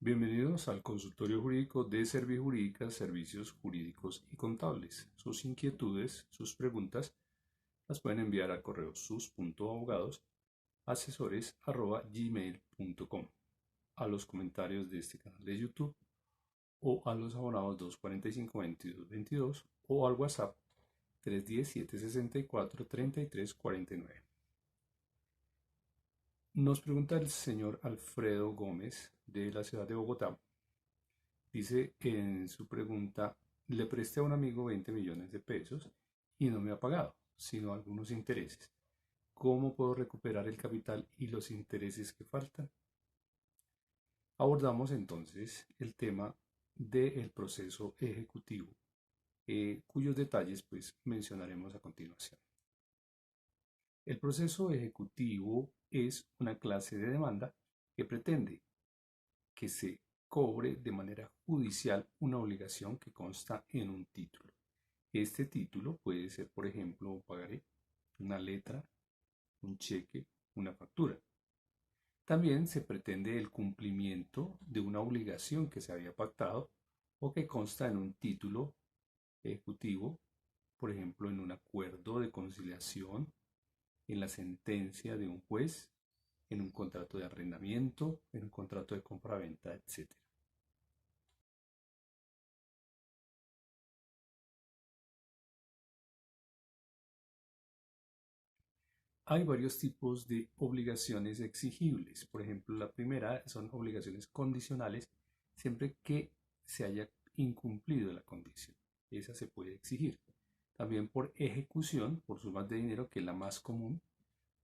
Bienvenidos al consultorio jurídico de Servijurídica, Servicios Jurídicos y Contables. Sus inquietudes, sus preguntas, las pueden enviar al correo sus.abogadosasesores@gmail.com, a los comentarios de este canal de YouTube o a los abonados 245-2222 o al WhatsApp 310-764-3349. Nos pregunta el señor Alfredo Gómez de la ciudad de Bogotá. Dice en su pregunta: le presté a un amigo 20 millones de pesos y no me ha pagado, sino algunos intereses. ¿Cómo puedo recuperar el capital y los intereses que faltan? Abordamos entonces el tema del proceso ejecutivo, cuyos detalles pues mencionaremos a continuación. El proceso ejecutivo es una clase de demanda que pretende que se cobre de manera judicial una obligación que consta en un título. Este título puede ser, por ejemplo, un pagaré, una letra, un cheque, una factura. También se pretende el cumplimiento de una obligación que se había pactado o que consta en un título ejecutivo, por ejemplo, en un acuerdo de conciliación, en la sentencia de un juez, en un contrato de arrendamiento, en un contrato de compraventa, etc. Hay varios tipos de obligaciones exigibles. Por ejemplo, la primera son obligaciones condicionales siempre que se haya incumplido la condición. Esa se puede exigir. También por ejecución, por sumas de dinero, que es la más común,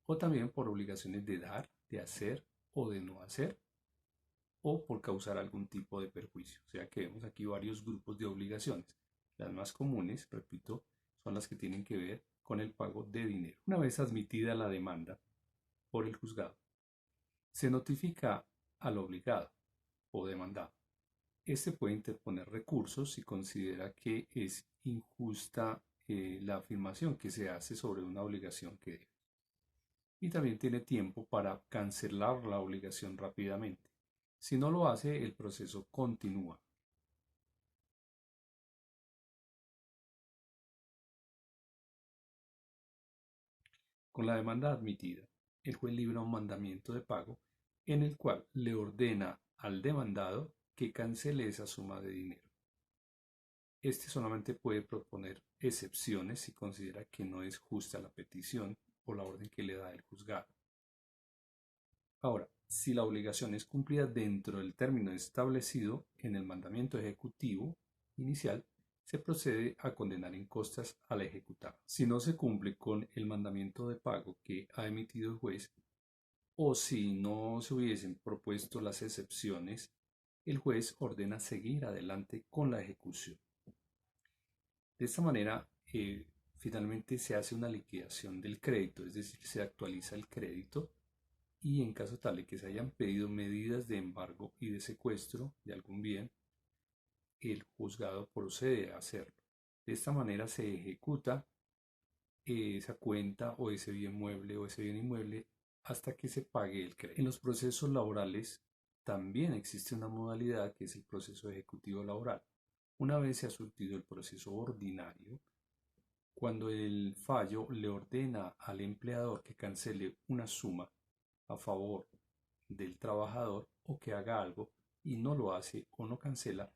o también por obligaciones de dar, de hacer o de no hacer, o por causar algún tipo de perjuicio. O sea que vemos aquí varios grupos de obligaciones. Las más comunes, repito, son las que tienen que ver con el pago de dinero. Una vez admitida la demanda por el juzgado, se notifica al obligado o demandado. Este puede interponer recursos si considera que es injusta la afirmación que se hace sobre una obligación que debe. Y también tiene tiempo para cancelar la obligación rápidamente. Si no lo hace, el proceso continúa. Con la demanda admitida, el juez libra un mandamiento de pago en el cual le ordena al demandado que cancele esa suma de dinero. Este solamente puede proponer excepciones si considera que no es justa la petición o la orden que le da el juzgado. Ahora, si la obligación es cumplida dentro del término establecido en el mandamiento ejecutivo inicial, se procede a condenar en costas al ejecutado. Si no se cumple con el mandamiento de pago que ha emitido el juez, o si no se hubiesen propuesto las excepciones, el juez ordena seguir adelante con la ejecución. De esta manera, finalmente se hace una liquidación del crédito, es decir, se actualiza el crédito y en caso tal de que se hayan pedido medidas de embargo y de secuestro de algún bien, el juzgado procede a hacerlo. De esta manera se ejecuta esa cuenta o ese bien mueble o ese bien inmueble hasta que se pague el crédito. En los procesos laborales también existe una modalidad que es el proceso ejecutivo laboral. Una vez se ha surtido el proceso ordinario, cuando el fallo le ordena al empleador que cancele una suma a favor del trabajador o que haga algo y no lo hace o no cancela,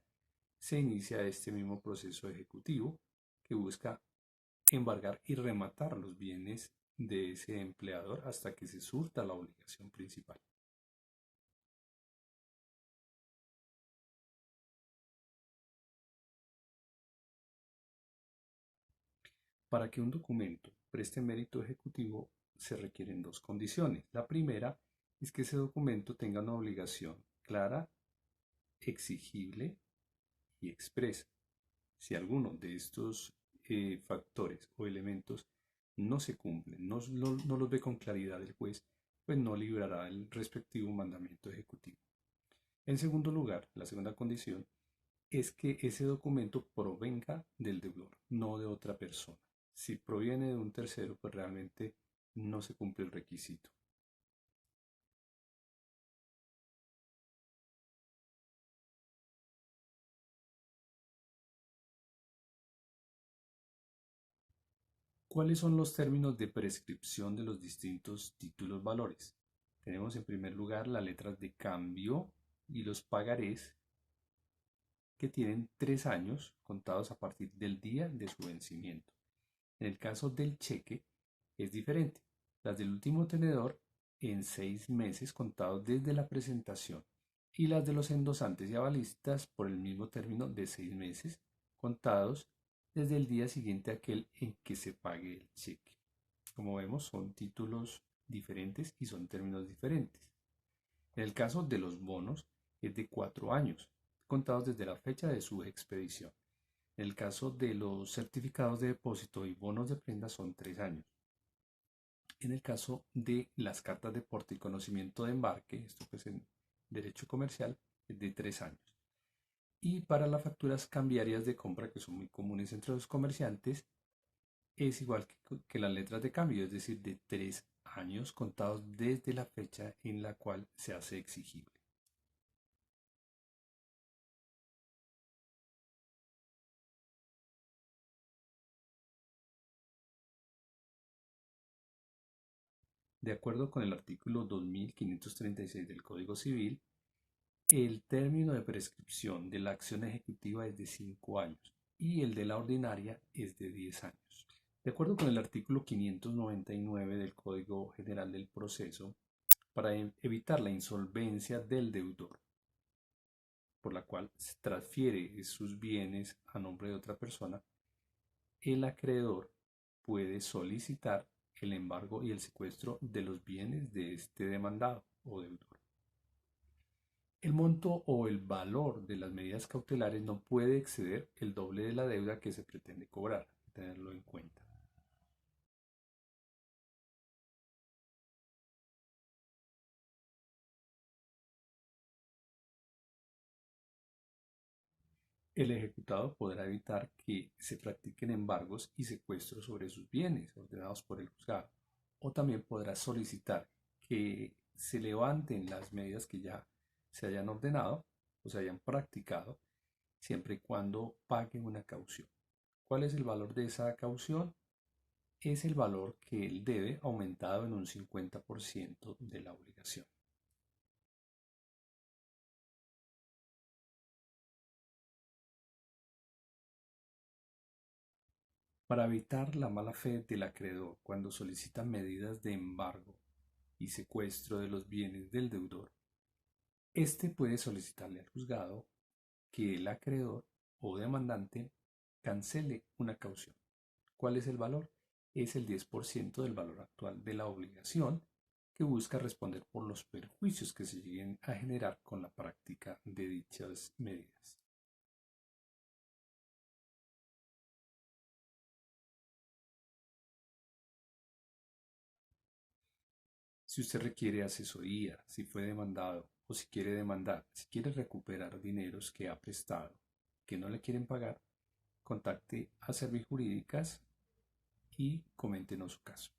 se inicia este mismo proceso ejecutivo que busca embargar y rematar los bienes de ese empleador hasta que se surta la obligación principal. Para que un documento preste mérito ejecutivo se requieren dos condiciones. La primera es que ese documento tenga una obligación clara, exigible y expresa. Si alguno de estos factores o elementos no se cumplen, no los ve con claridad el juez, pues no librará el respectivo mandamiento ejecutivo. En segundo lugar, la segunda condición es que ese documento provenga del deudor, no de otra persona. Si proviene de un tercero, pues realmente no se cumple el requisito. ¿Cuáles son los términos de prescripción de los distintos títulos valores? Tenemos en primer lugar las letras de cambio y los pagarés que tienen 3 años contados a partir del día de su vencimiento. En el caso del cheque es diferente. Las del último tenedor en 6 meses contados desde la presentación y las de los endosantes y avalistas por el mismo término de 6 meses contados desde el día siguiente a aquel en que se pague el cheque. Como vemos, son títulos diferentes y son términos diferentes. En el caso de los bonos, es de 4 años, contados desde la fecha de su expedición. En el caso de los certificados de depósito y bonos de prenda son 3 años. En el caso de las cartas de porte y conocimiento de embarque, esto pues en derecho comercial, es de 3 años. Y para las facturas cambiarias de compra, que son muy comunes entre los comerciantes, es igual que las letras de cambio, es decir, de 3 años contados desde la fecha en la cual se hace exigible. De acuerdo con el artículo 2536 del Código Civil, el término de prescripción de la acción ejecutiva es de 5 años y el de la ordinaria es de 10 años. De acuerdo con el artículo 599 del Código General del Proceso, para evitar la insolvencia del deudor, por la cual se transfiere sus bienes a nombre de otra persona, el acreedor puede solicitar el embargo y el secuestro de los bienes de este demandado o deudor. El monto o el valor de las medidas cautelares no puede exceder el doble de la deuda que se pretende cobrar, hay que tenerlo en cuenta. El ejecutado podrá evitar que se practiquen embargos y secuestros sobre sus bienes ordenados por el juzgado, o también podrá solicitar que se levanten las medidas que ya se hayan ordenado o se hayan practicado, siempre y cuando pague una caución. ¿Cuál es el valor de esa caución? Es el valor que él debe aumentado en un 50% de la obligación. Para evitar la mala fe del acreedor cuando solicita medidas de embargo y secuestro de los bienes del deudor, éste puede solicitarle al juzgado que el acreedor o demandante cancele una caución. ¿Cuál es el valor? Es el 10% del valor actual de la obligación que busca responder por los perjuicios que se lleguen a generar con la práctica de dichas medidas. Si usted requiere asesoría, si fue demandado o si quiere demandar, si quiere recuperar dineros que ha prestado, que no le quieren pagar, contacte a Servijurídicas y coméntenos su caso.